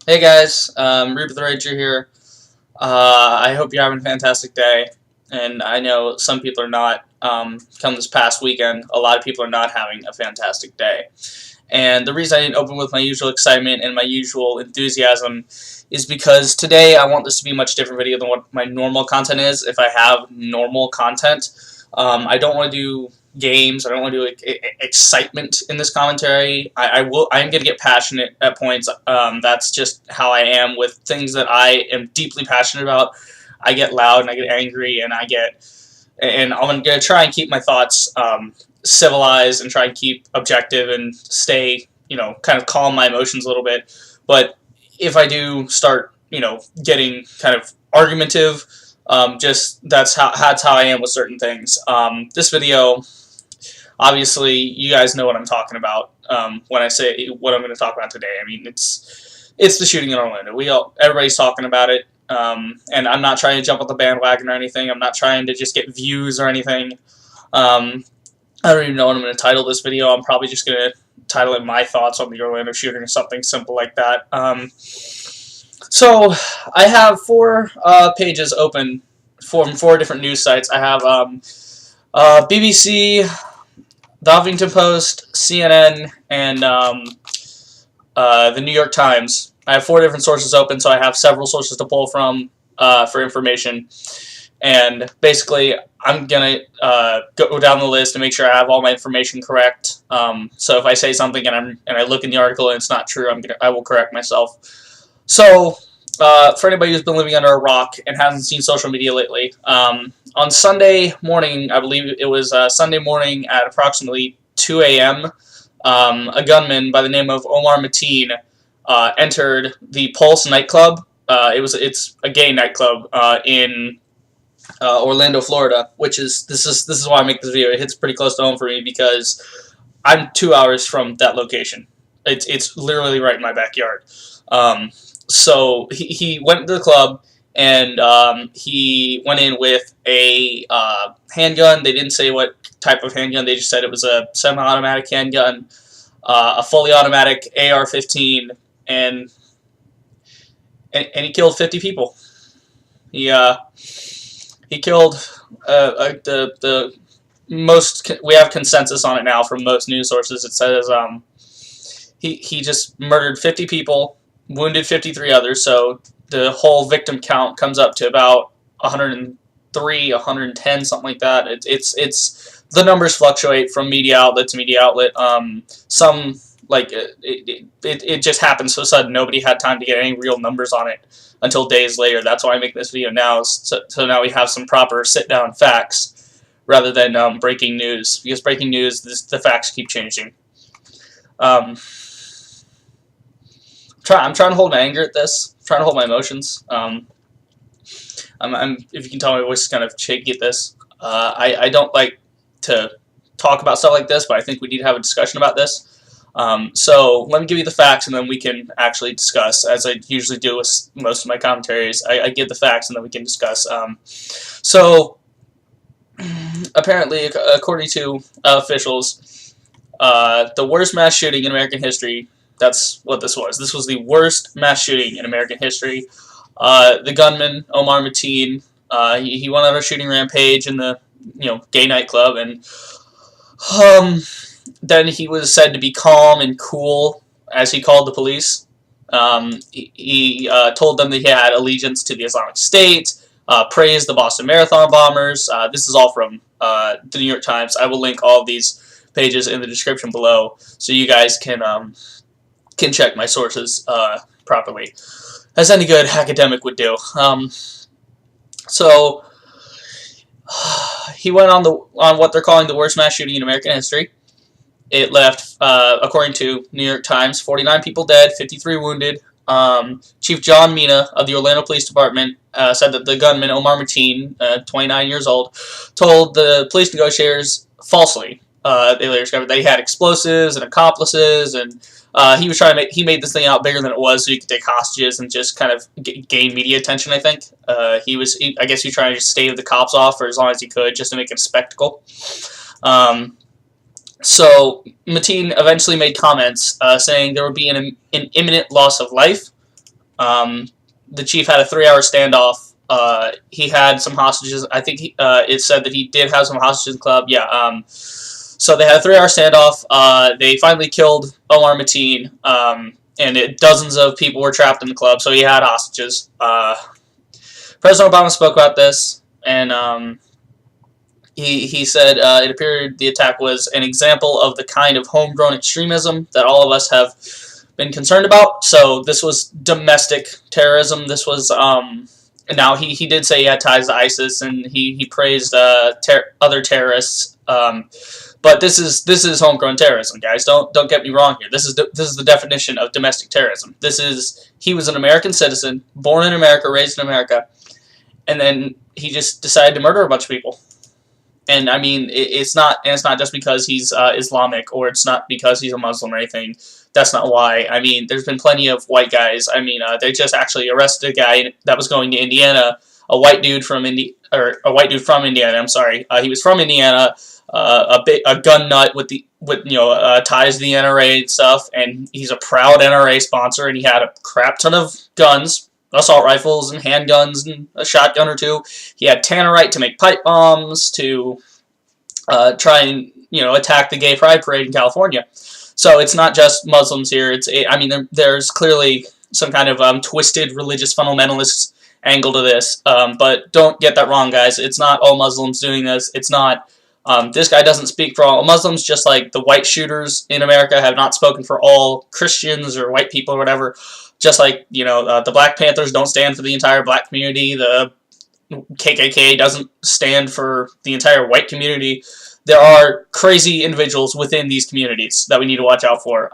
Hey guys, Rupert the Ranger here. I hope you're having a fantastic day, and I know some people are not. Come this past weekend, a lot of people are not having a fantastic day. And the reason I didn't open with my usual excitement and my usual enthusiasm is because today I want this to be a much different video than what my normal content is, if I have normal content. I don't want to do games. I don't want to do excitement in this commentary. I am going to get passionate at points. That's just how I am with things that I am deeply passionate about. I get loud and I get angry and I'm going to try and keep my thoughts civilized and try and keep objective and stay, kind of calm my emotions a little bit. But if I do start, getting kind of argumentative, just that's how I am with certain things. This video, obviously, you guys know what I'm talking about when I say what I'm going to talk about today. I mean, it's the shooting in Orlando. Everybody's talking about it, and I'm not trying to jump on the bandwagon or anything. I'm not trying to just get views or anything. I don't even know what I'm going to title this video. I'm probably just going to title it My Thoughts on the Orlando Shooting or something simple like that. So I have four pages open from four different news sites. I have BBC, the Huffington Post, CNN, and the New York Times. I have four different sources open, so I have several sources to pull from for information. And basically, I'm going to go down the list and make sure I have all my information correct. So if I say something and I look in the article and it's not true, I will correct myself. So, for anybody who's been living under a rock and hasn't seen social media lately, on Sunday morning, I believe it was Sunday morning at approximately 2 a.m., a gunman by the name of Omar Mateen entered the Pulse nightclub. It's a gay nightclub in Orlando, Florida, this is why I make this video. It hits pretty close to home for me because I'm 2 hours from that location. It's literally right in my backyard. So he went to the club and he went in with a handgun. They didn't say what type of handgun. They just said it was a semi-automatic handgun, a fully automatic AR-15, and he killed 50 people. He killed the most. We have consensus on it now from most news sources. It says he just murdered 50 people, wounded 53 others. So the whole victim count comes up to about 103, 110, something like that. It's the numbers fluctuate from media outlet to media outlet. Some it just happened so sudden. Nobody had time to get any real numbers on it until days later. That's why I make this video now, so now we have some proper sit-down facts rather than breaking news. Because breaking news, the facts keep changing. I'm trying to hold my anger at this. I'm trying to hold my emotions. If you can tell, my voice is kind of shaky at this. I don't like to talk about stuff like this, but I think we need to have a discussion about this. So let me give you the facts and then we can actually discuss, as I usually do with most of my commentaries. I give the facts and then we can discuss. So apparently, according to officials, the worst mass shooting in American history, that's what this was. This was the worst mass shooting in American history. The gunman, Omar Mateen, he went on a shooting rampage in the gay nightclub, and then he was said to be calm and cool as he called the police. He told them that he had allegiance to the Islamic State, praised the Boston Marathon bombers. This is all from the New York Times. I will link all of these pages in the description below so you guys can check my sources properly, as any good academic would do. So he went on what they're calling the worst mass shooting in American history. It left, according to New York Times, 49 people dead, 53 wounded. Chief John Mina of the Orlando Police Department said that the gunman, Omar Mateen, 29 years old, told the police negotiators falsely. They later discovered that he had explosives and accomplices, and he made this thing out bigger than it was so he could take hostages and just kind of gain media attention, I think. I guess he was trying to just stave the cops off for as long as he could just to make it a spectacle. So Mateen eventually made comments saying there would be an imminent loss of life, The chief had a 3-hour standoff. He had some hostages. I think it said that he did have some hostages in the club. Yeah. So they had a 3-hour standoff. They finally killed Omar Mateen, and dozens of people were trapped in the club. So he had hostages. President Obama spoke about this, and he said it appeared the attack was an example of the kind of homegrown extremism that all of us have been concerned about. So this was domestic terrorism. This was now he did say he had ties to ISIS, and he praised other terrorists. But this is homegrown terrorism, guys. Don't get me wrong here. This is the definition of domestic terrorism. He was an American citizen, born in America, raised in America, and then he just decided to murder a bunch of people. And I mean, it's not just because he's Islamic, or it's not because he's a Muslim or anything. That's not why. I mean, there's been plenty of white guys. I mean, they just actually arrested a guy that was going to Indiana, a white dude from Indiana. I'm sorry. He was from Indiana, a gun nut with ties to the NRA and stuff, and he's a proud NRA sponsor, and he had a crap ton of guns. Assault rifles and handguns and a shotgun or two. He had tannerite to make pipe bombs to try and attack the Gay Pride Parade in California. So it's not just Muslims here. There's clearly some kind of twisted religious fundamentalist angle to this. But don't get that wrong, guys. It's not all Muslims doing this. It's not. This guy doesn't speak for all Muslims, just like the white shooters in America have not spoken for all Christians or white people or whatever. Just like, the Black Panthers don't stand for the entire black community, the KKK doesn't stand for the entire white community. There are crazy individuals within these communities that we need to watch out for.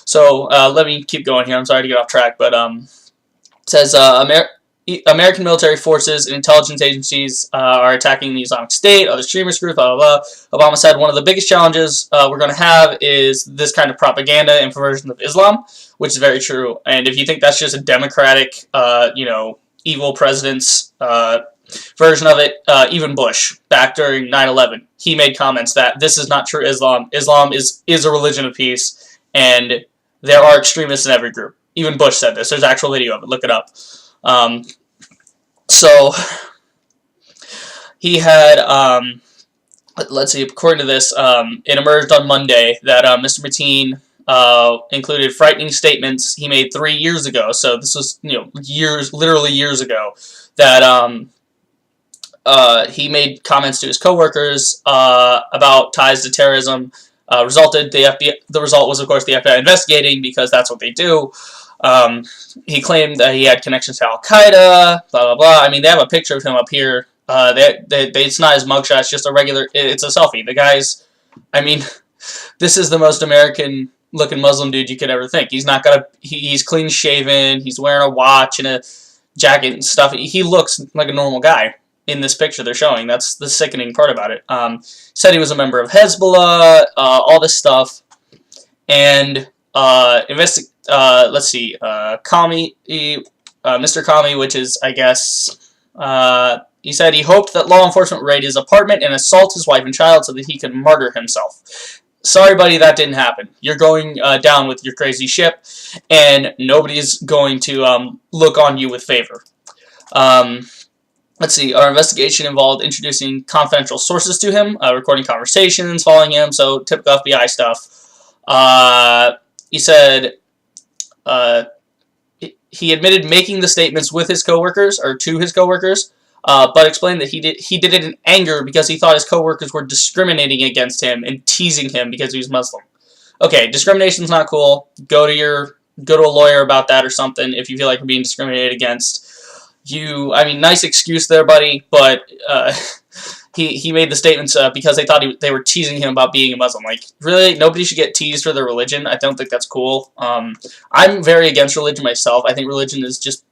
So let me keep going here. I'm sorry to get off track, but it says American military forces and intelligence agencies are attacking the Islamic State, other extremist groups, blah, blah, blah. Obama said one of the biggest challenges we're going to have is this kind of propaganda and perversion of Islam, which is very true. And if you think that's just a democratic, evil president's version of it, even Bush, back during 9/11, he made comments that this is not true Islam. Islam is a religion of peace, and there are extremists in every group. Even Bush said this. There's actual video of it. Look it up. So he had, let's see, according to this, it emerged on Monday that Mr. Mateen included frightening statements he made 3 years ago. So this was, literally years ago, that he made comments to his coworkers about ties to terrorism. The result was, of course, the FBI investigating, because that's what they do. He claimed that he had connections to Al-Qaeda, blah, blah, blah. I mean, they have a picture of him up here. It's not his mugshot, it's just it's a selfie. The guy's, this is the most American-looking Muslim dude you could ever think. He's clean-shaven, he's wearing a watch and a jacket and stuff. He looks like a normal guy in this picture they're showing. That's the sickening part about it. Said he was a member of Hezbollah, all this stuff. And, let's see, Mr. Kami, which is, I guess, he said he hoped that law enforcement would raid his apartment and assault his wife and child so that he could martyr himself. Sorry, buddy, that didn't happen. You're going down with your crazy ship, and nobody's going to look on you with favor. Let's see, our investigation involved introducing confidential sources to him, recording conversations, following him, so typical FBI stuff. He said he admitted making the statements with his coworkers, or to his coworkers, but explained that he did it in anger because he thought his coworkers were discriminating against him and teasing him because he was Muslim. Okay, discrimination's not cool. Go to a lawyer about that or something if you feel like you're being discriminated against. Nice excuse there, buddy, but he made the statements because they thought they were teasing him about being a Muslim. Like, really? Nobody should get teased for their religion? I don't think that's cool. I'm very against religion myself. I think religion is just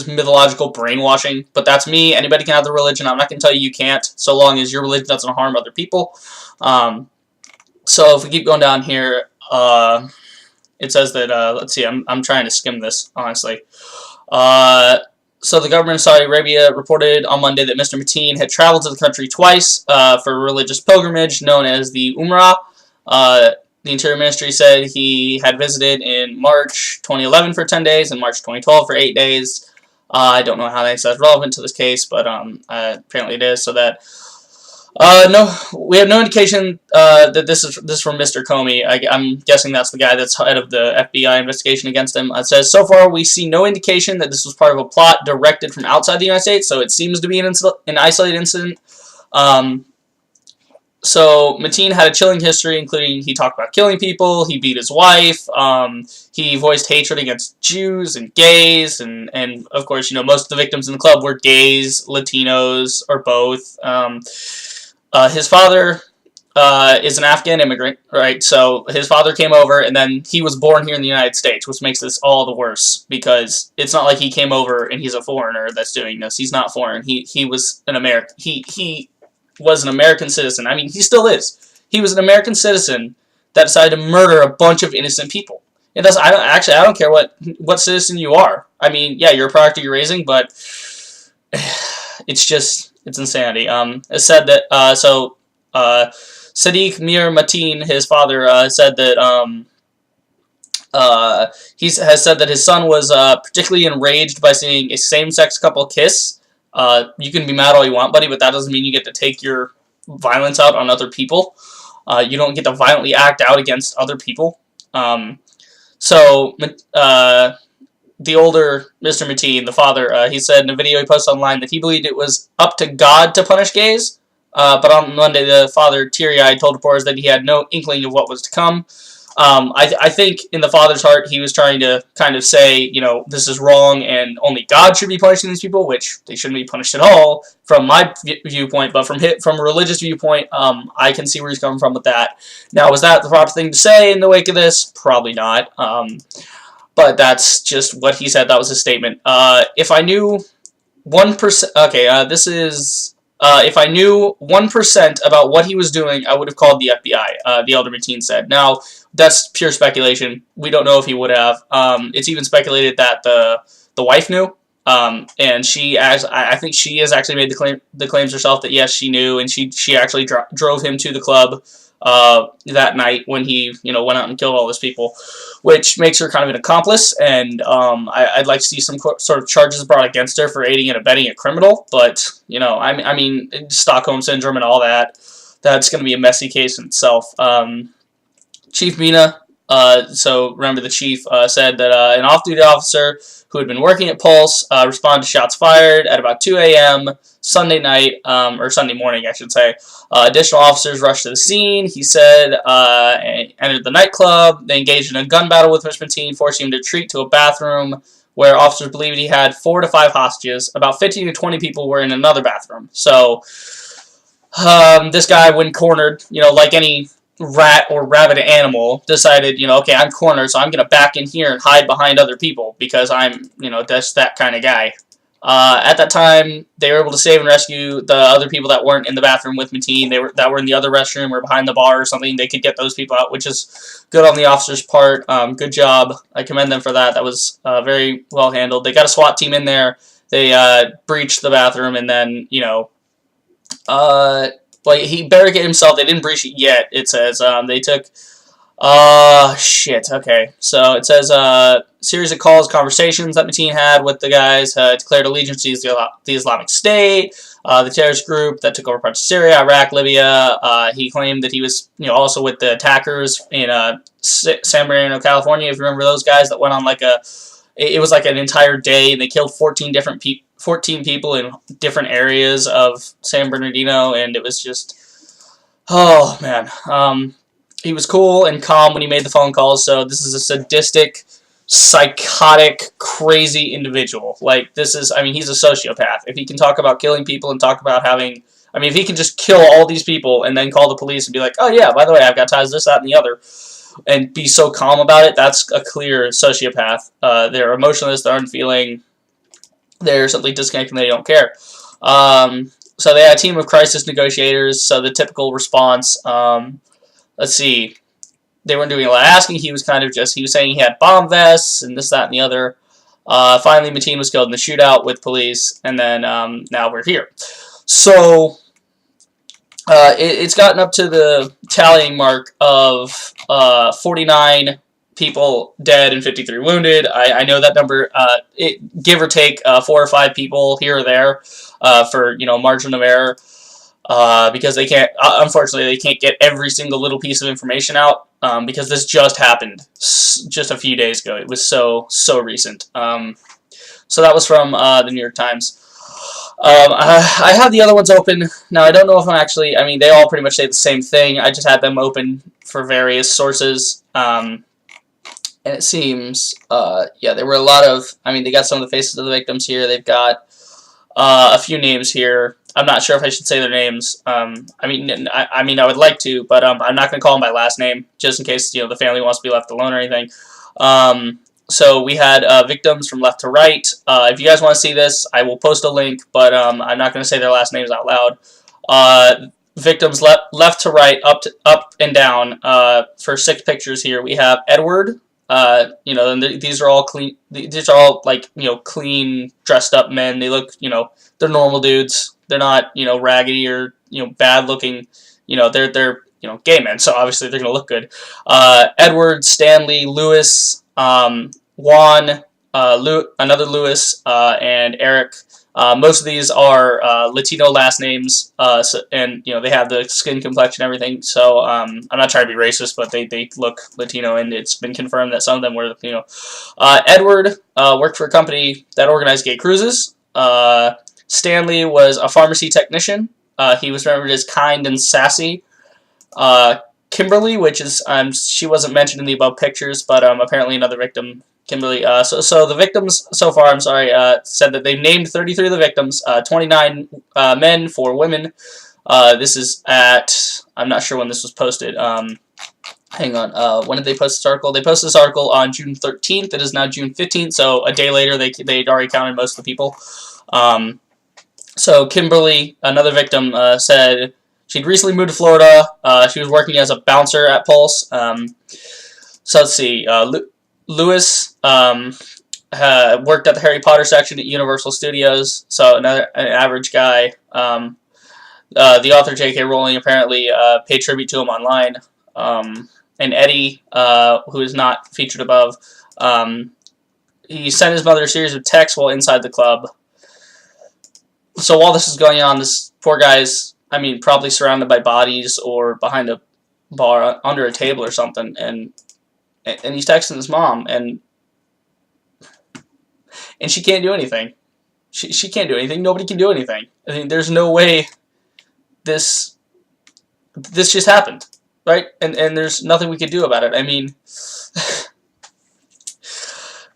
mythological brainwashing, but that's me. Anybody can have their religion. I'm not going to tell you can't, so long as your religion doesn't harm other people. So if we keep going down here, it says that, let's see, I'm trying to skim this, honestly. So the government of Saudi Arabia reported on Monday that Mr. Mateen had traveled to the country twice for a religious pilgrimage known as the Umrah. the Interior Ministry said he had visited in March 2011 for 10 days and March 2012 for 8 days. I don't know how that's relevant to this case, but apparently it is. So that no, we have no indication that this is from Mr. Comey. I'm guessing that's the guy that's head of the FBI investigation against him. It says, so far we see no indication that this was part of a plot directed from outside the United States, so it seems to be an isolated incident. So Mateen had a chilling history, including he talked about killing people, he beat his wife, he voiced hatred against Jews and gays, and of course, you know, most of the victims in the club were gays, Latinos, or both. His father is an Afghan immigrant, right? So his father came over, and then he was born here in the United States, which makes this all the worse, because it's not like he came over and he's a foreigner that's doing this. He's not foreign. He was an American. He was an American citizen. I mean, he still is. He was an American citizen that decided to murder a bunch of innocent people. It does. I don't care what citizen you are. I mean, yeah, you're a product of your raising, but it's insanity. It said that Sadiq Mir Mateen, his father, said that he has said that his son was particularly enraged by seeing a same-sex couple kiss. You can be mad all you want, buddy, but that doesn't mean you get to take your violence out on other people. You don't get to violently act out against other people. The older Mr. Mateen, the father, he said in a video he posted online that he believed it was up to God to punish gays. But on Monday, the father, teary-eyed, told reporters that he had no inkling of what was to come. I think in the father's heart, he was trying to kind of say, you know, this is wrong and only God should be punishing these people, which they shouldn't be punished at all from my viewpoint. But from a religious viewpoint, I can see where he's coming from with that. Now, was that the proper thing to say in the wake of this? Probably not. But that's just what he said. That was his statement. If I knew 1%, okay, this is... if I knew 1% about what he was doing, I would have called the FBI, the elder Mateen said. Now, that's pure speculation. We don't know if he would have. It's even speculated that the wife knew, and I think she has actually made the claims herself that yes, she knew, and she actually drove him to the club that night when he, you know, went out and killed all those people, which makes her kind of an accomplice, and I'd like to see some sort of charges brought against her for aiding and abetting a criminal, but, you know, I mean, Stockholm Syndrome and all that, that's going to be a messy case in itself. Chief Mina, so remember the chief, said that an off-duty officer who had been working at Pulse responded to shots fired at about 2 a.m. Sunday night, or Sunday morning, I should say. Additional officers rushed to the scene, he said, and entered the nightclub. They engaged in a gun battle with Mr. Mateen, forcing him to retreat to a bathroom where officers believed he had 4 to 5 hostages. About 15 to 20 people were in another bathroom. So, this guy, when cornered, you know, like any rat or rabid animal, decided, you know, okay, I'm cornered, so I'm going to back in here and hide behind other people because I'm, you know, that's that kind of guy. At that time, they were able to save and rescue the other people that weren't in the bathroom with Mateen. That were in the other restroom or behind the bar or something. They could get those people out, which is good on the officer's part. Good job. I commend them for that. That was very well handled. They got a SWAT team in there. They breached the bathroom, and then, you know, like, he barricaded himself. They didn't breach it yet. It says they took... shit, okay. So it says, series of calls, conversations that Mateen had with the guys, declared allegiance to the Islamic State, the terrorist group that took over parts of Syria, Iraq, Libya. He claimed that he was, you know, also with the attackers in San Bernardino, California. If you remember those guys that went on like it was like an entire day, and they killed 14 people in different areas of San Bernardino, and it was just, oh man. He was cool and calm when he made the phone calls, so this is a sadistic, psychotic, crazy individual. Like, this is, I mean, he's a sociopath. If he can talk about killing people and talk about having, I mean, if he can just kill all these people and then call the police and be like, oh yeah, by the way, I've got ties to this, that, and the other, and be so calm about it, that's a clear sociopath. They're emotionless, they're unfeeling, they're simply disconnected and they don't care. So they had a team of crisis negotiators, so the typical response, let's see, they weren't doing a lot of asking, he was kind of just, he was saying he had bomb vests, and this, that, and the other. Finally, Mateen was killed in the shootout with police, and then, now we're here. So, It's gotten up to the tallying mark of 49 people dead and 53 wounded. I know that number, give or take 4 or 5 people here or there for margin of error. Because they can't, unfortunately, they can't get every single little piece of information out because this just happened just a few days ago. It was so recent. So that was from the New York Times. I have the other ones open. Now, I don't know if I'm actually, I mean, they all pretty much say the same thing. I just had them open for various sources. And it seems, yeah, there were a lot of, I mean, they got some of the faces of the victims here. They've got a few names here. I'm not sure if I should say their names. I mean, I would like to, but I'm not going to call them by last name, just in case the family wants to be left alone or anything. So we had victims from left to right. If you guys want to see this, I will post a link, but I'm not going to say their last names out loud. Victims left to right, up and down. For 6 pictures here, we have Edward. And these are all clean. These are all like clean, dressed up men. They look, they're normal dudes. They're not, raggedy or bad looking. They're gay men, so obviously they're gonna look good. Edward, Stanley, Lewis, Juan, another Lewis, and Eric. Most of these are Latino last names, and they have the skin complexion and everything. So I'm not trying to be racist, but they look Latino, and it's been confirmed that some of them were Latino. Edward worked for a company that organized gay cruises. Stanley was a pharmacy technician. He was remembered as kind and sassy. Kimberly, which is she wasn't mentioned in the above pictures, but apparently another victim. Kimberly. So the victims so far, I'm sorry, said that they've named 33 of the victims, 29 men, 4 women. This is at, I'm not sure when this was posted. Hang on. When did they post this article? They posted this article on June 13th. It is now June 15th, so a day later they'd already counted most of the people. So Kimberly, another victim, said she'd recently moved to Florida. She was working as a bouncer at Pulse. So let's see. Lewis worked at the Harry Potter section at Universal Studios, so an average guy. The author J.K. Rowling apparently paid tribute to him online. And Eddie, who is not featured above, he sent his mother a series of texts while inside the club. So while this is going on, this poor guy's, I mean, probably surrounded by bodies or behind a bar under a table or something, and he's texting his mom, and she can't do anything. She can't do anything. Nobody can do anything. I mean, there's no way this just happened, right? And there's nothing we could do about it. I mean,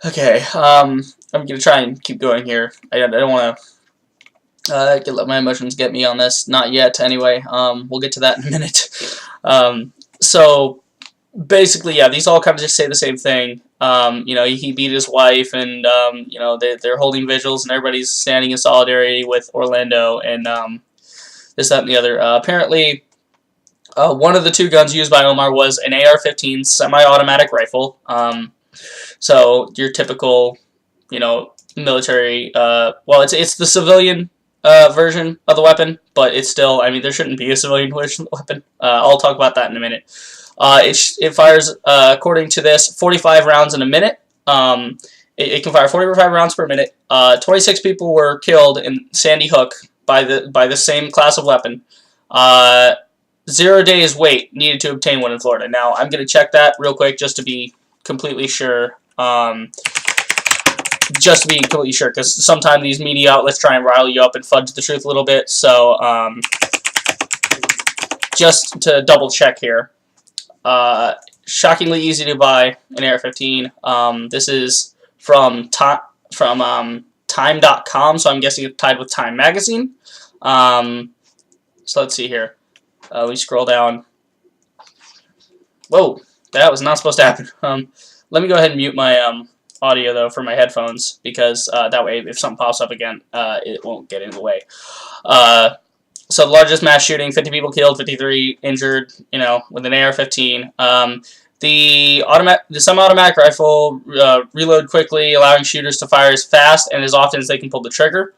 okay. I'm gonna try and keep going here. I don't want to let my emotions get me on this. Not yet, anyway. We'll get to that in a minute. So basically, yeah, these all kind of just say the same thing. He beat his wife, and they're holding vigils, and everybody's standing in solidarity with Orlando, and this, that, and the other. Apparently, one of the 2 guns used by Omar was an AR-15 semi-automatic rifle. So your typical, military. Well, it's the civilian version of the weapon, but it's still. I mean, there shouldn't be a civilian version of the weapon. I'll talk about that in a minute. It fires, according to this, 45 rounds in a minute. It can fire 45 rounds per minute. 26 people were killed in Sandy Hook by the same class of weapon. 0 days wait needed to obtain one in Florida. Now, I'm going to check that real quick just to be completely sure. Because sometimes these media outlets try and rile you up and fudge the truth a little bit. So, just to double check here. Shockingly easy to buy an AR-15. This is from time.com, so I'm guessing it's tied with Time Magazine. So let's see here. We scroll down. Whoa, that was not supposed to happen. Let me go ahead and mute my audio though for my headphones, because that way if something pops up again, it won't get in the way. So the largest mass shooting, 50 people killed, 53 injured, with an AR-15. The semi-automatic rifle reload quickly, allowing shooters to fire as fast and as often as they can pull the trigger.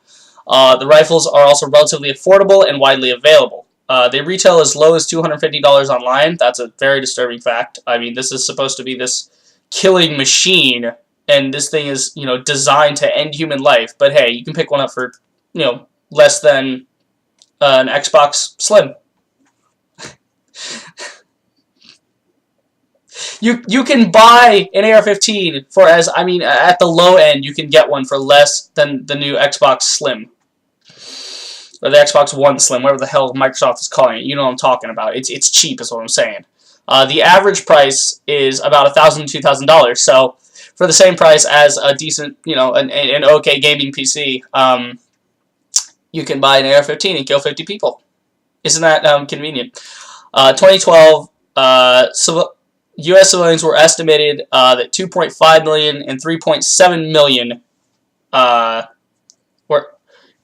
The rifles are also relatively affordable and widely available. They retail as low as $250 online. That's a very disturbing fact. I mean, this is supposed to be this killing machine, and this thing is, you know, designed to end human life. But hey, you can pick one up for, you know, less than an Xbox Slim. You can buy an AR-15 for, as I mean, at the low end, you can get one for less than the new Xbox Slim. Or the Xbox One Slim, whatever the hell Microsoft is calling it. You know what I'm talking about. It's cheap is what I'm saying. The average price is about $1,000 to $2,000. So for the same price as a decent, you know, an okay gaming PC, you can buy an AR-15 and kill 50 people. Isn't that convenient? 2012, U.S. civilians were estimated that 2.5 million and 3.7 million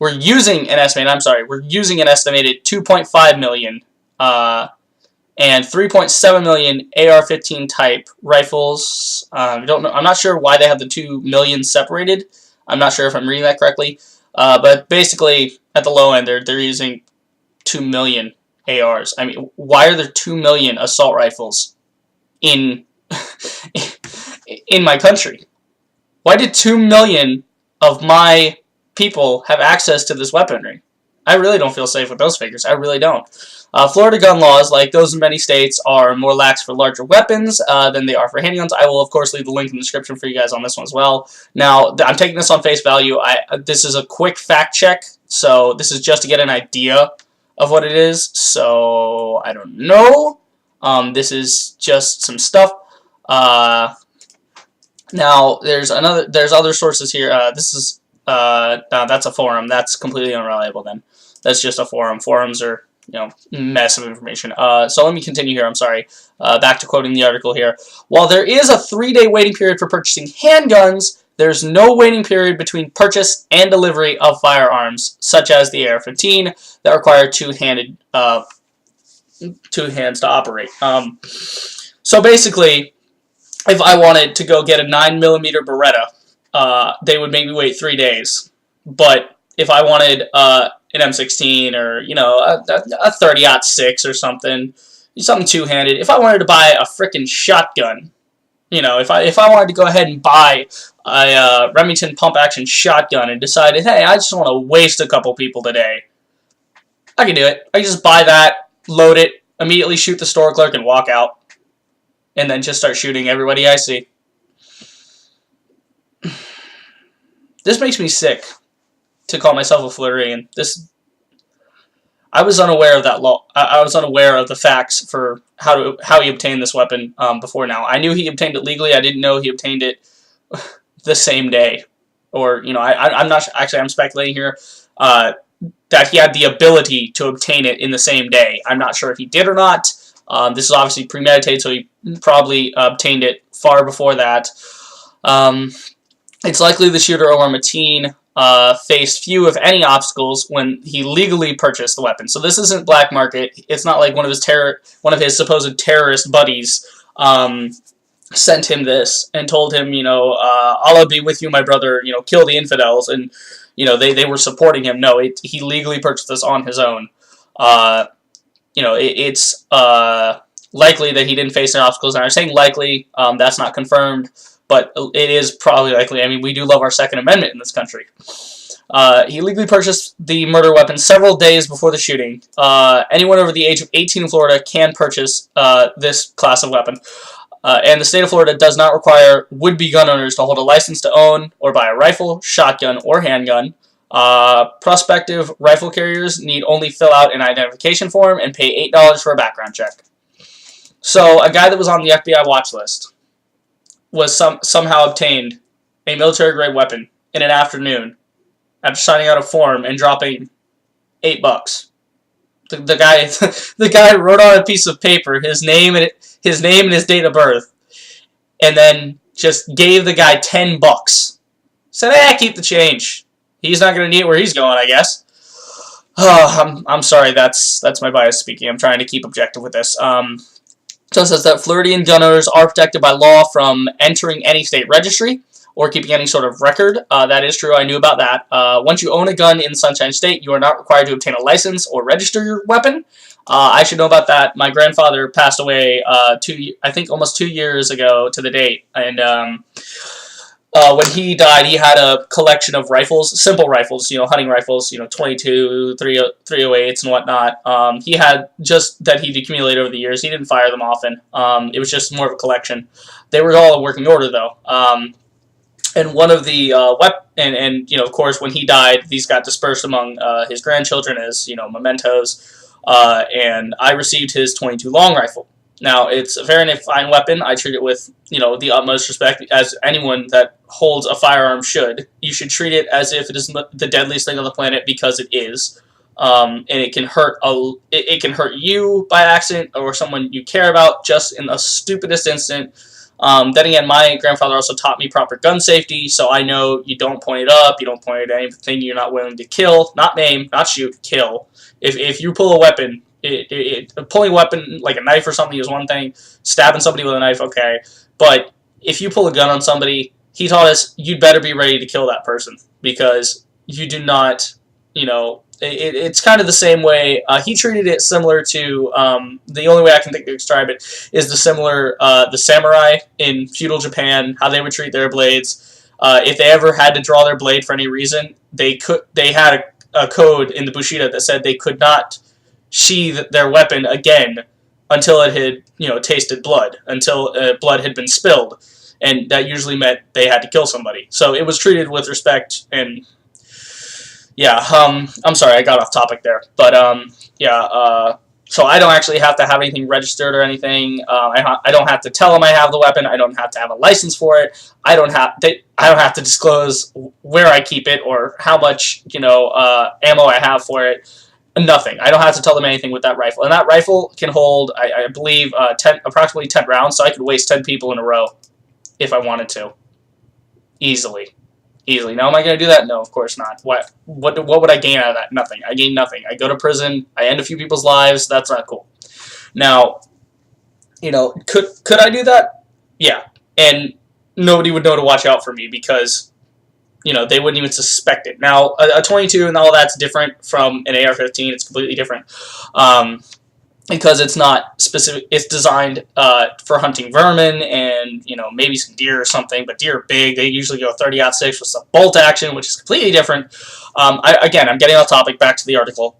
we're using an estimated 2.5 million and 3.7 million AR-15 type rifles. I'm not sure why they have the 2 million separated. I'm not sure if I'm reading that correctly. But basically, at the low end, they're using 2 million ARs. I mean, why are there 2 million assault rifles in in my country? Why did 2 million of my people have access to this weaponry? I really don't feel safe with those figures. I really don't. Florida gun laws, like those in many states, are more lax for larger weapons than they are for handguns. I will, of course, leave the link in the description for you guys on this one as well. Now, I'm taking this on face value. This is a quick fact check, so this is just to get an idea of what it is. So, I don't know. This is just some stuff. Now, there's other sources here. This is that's a forum. That's completely unreliable then. That's just a forum. Forums are, you know, mess of information. So let me continue here. I'm sorry. Back to quoting the article here. While there is a 3-day waiting period for purchasing handguns, there's no waiting period between purchase and delivery of firearms, such as the AR-15, that require two hands to operate. So basically, if I wanted to go get a 9mm Beretta, they would make me wait 3 days. But if I wanted an M16 or, you know, a 30-06 or something two-handed, if I wanted to buy a frickin' shotgun, you know, if I wanted to go ahead and buy a Remington pump-action shotgun and decided, hey, I just want to waste a couple people today, I can do it. I can just buy that, load it, immediately shoot the store clerk and walk out, and then just start shooting everybody I see. This makes me sick to call myself a Floridian. I was unaware of that law. I was unaware of the facts for how he obtained this weapon before now. I knew he obtained it legally. I didn't know he obtained it the same day. Or, you know, I'm not actually. I'm speculating here that he had the ability to obtain it in the same day. I'm not sure if he did or not. This is obviously premeditated, so he probably obtained it far before that. It's likely the shooter, Omar Mateen, faced few, if any, obstacles when he legally purchased the weapon. So this isn't black market. It's not like one of his supposed terrorist buddies sent him this and told him, you know, Allah be with you, my brother, you know, kill the infidels, and, you know, they were supporting him. No, he legally purchased this on his own. You know, it's likely that he didn't face any obstacles. And I'm saying likely, that's not confirmed, but it is probably likely. I mean, we do love our Second Amendment in this country. He legally purchased the murder weapon several days before the shooting. Anyone over the age of 18 in Florida can purchase this class of weapon. And the state of Florida does not require would-be gun owners to hold a license to own or buy a rifle, shotgun, or handgun. Prospective rifle carriers need only fill out an identification form and pay $8 for a background check. So a guy that was on the FBI watch list was somehow obtained a military-grade weapon in an afternoon after signing out a form and dropping $8. The guy wrote on a piece of paper his name and his date of birth, and then just gave the guy $10. Said, keep the change. He's not going to need it where he's going, I guess. Oh, I'm sorry, that's my bias speaking. I'm trying to keep objective with this. So it says that Floridian gun owners are protected by law from entering any state registry or keeping any sort of record. That is true. I knew about that. Once you own a gun in Sunshine State, you are not required to obtain a license or register your weapon. I should know about that. My grandfather passed away I think almost 2 years ago to the date, and when he died, he had a collection of rifles, simple rifles, hunting rifles, 22, 308s and whatnot. He had just that he'd accumulated over the years. He didn't fire them often. It was just more of a collection. They were all in working order, though. And one of the and of course, when he died, these got dispersed among his grandchildren as mementos. And I received his 22 long rifle. Now, it's a very fine weapon. I treat it with, the utmost respect, as anyone that holds a firearm should. You should treat it as if it is the deadliest thing on the planet, because it is. And it can hurt it can hurt you by accident, or someone you care about, just in the stupidest instant. Then again, my grandfather also taught me proper gun safety, so I know you don't point it up, you don't point it at anything you're not willing to kill, not maim, not shoot, kill. If you pull a weapon, pulling a weapon like a knife or something is one thing. Stabbing somebody with a knife, okay. But if you pull a gun on somebody, he taught us you'd better be ready to kill that person, because you do not, it's kind of the same way. He treated it similar to, the only way I can think to describe it is the samurai in feudal Japan, how they would treat their blades. If they ever had to draw their blade for any reason, they had a code in the Bushido that said they could not sheathe their weapon again until it had, tasted blood, until blood had been spilled, and that usually meant they had to kill somebody. So it was treated with respect, and yeah, I'm sorry, I got off topic there, but so I don't actually have to have anything registered or anything. I don't have to tell them I have the weapon. I don't have to have a license for it. I don't have to disclose where I keep it or how much ammo I have for it. Nothing. I don't have to tell them anything with that rifle. And that rifle can hold, I believe, approximately 10 rounds, so I could waste 10 people in a row if I wanted to. Easily. Now, am I going to do that? No, of course not. What would I gain out of that? Nothing. I gain nothing. I go to prison. I end a few people's lives. That's not cool. Now, could I do that? Yeah. And nobody would know to watch out for me, because they wouldn't even suspect it. Now, a 22 and all that's different from an AR-15. It's completely different, because it's not specific. It's designed for hunting vermin and maybe some deer or something. But deer are big. They usually go 30-06 with some bolt action, which is completely different. Again, I'm getting off topic. Back to the article.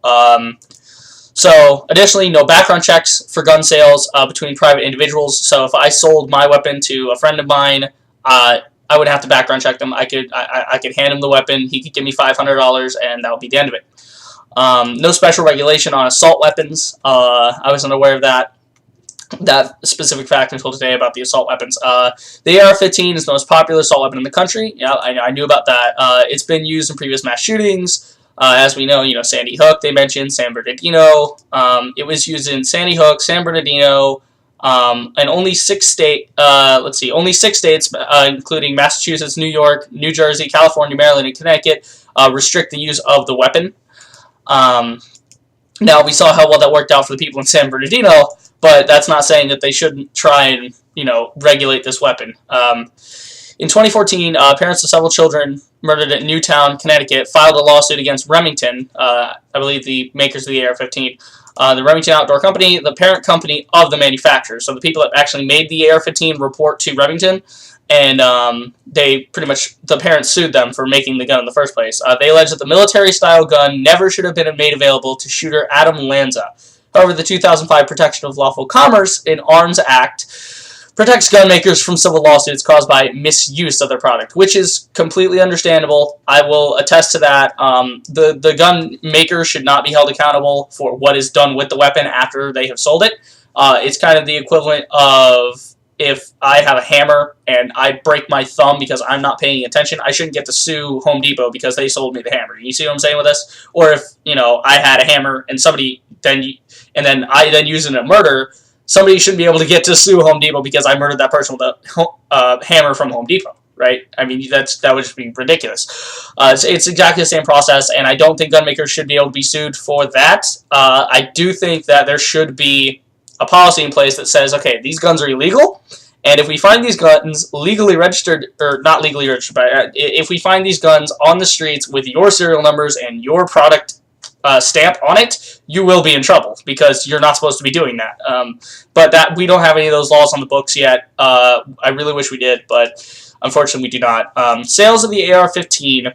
So, additionally, no background checks for gun sales between private individuals. So, if I sold my weapon to a friend of mine, I would have to background check them. I could hand him the weapon. He could give me $500, and that would be the end of it. No special regulation on assault weapons. I wasn't aware of that specific fact until today about the assault weapons. The AR-15 is the most popular assault weapon in the country. Yeah, I knew about that. It's been used in previous mass shootings. As we know, Sandy Hook, they mentioned, San Bernardino. It was used in Sandy Hook, San Bernardino, and only 6 states, including Massachusetts, New York, New Jersey, California, Maryland, and Connecticut, restrict the use of the weapon. Now, we saw how well that worked out for the people in San Bernardino, but that's not saying that they shouldn't try and, regulate this weapon. In 2014, parents of several children murdered at Newtown, Connecticut, filed a lawsuit against Remington, I believe the makers of the AR-15, the Remington Outdoor Company, the parent company of the manufacturer. So the people that actually made the AR-15 report to Remington, and the parents sued them for making the gun in the first place. They allege that the military-style gun never should have been made available to shooter Adam Lanza. However, the 2005 Protection of Lawful Commerce in Arms Act protects gun makers from civil lawsuits caused by misuse of their product, which is completely understandable. I will attest to that. The gun maker should not be held accountable for what is done with the weapon after they have sold it. It's kind of the equivalent of if I have a hammer and I break my thumb because I'm not paying attention, I shouldn't get to sue Home Depot because they sold me the hammer. You see what I'm saying with this? Or if, I had a hammer and then I use it in a murder, somebody shouldn't be able to get to sue Home Depot because I murdered that person with a hammer from Home Depot, right? I mean, that would just be ridiculous. It's exactly the same process, and I don't think gun makers should be able to be sued for that. I do think that there should be a policy in place that says, okay, these guns are illegal, And if we find these guns legally registered, or not legally registered, but if we find these guns on the streets with your serial numbers and your product stamp on it, you will be in trouble because you're not supposed to be doing that. But that we don't have any of those laws on the books yet. I really wish we did, but unfortunately we do not. Sales of the AR-15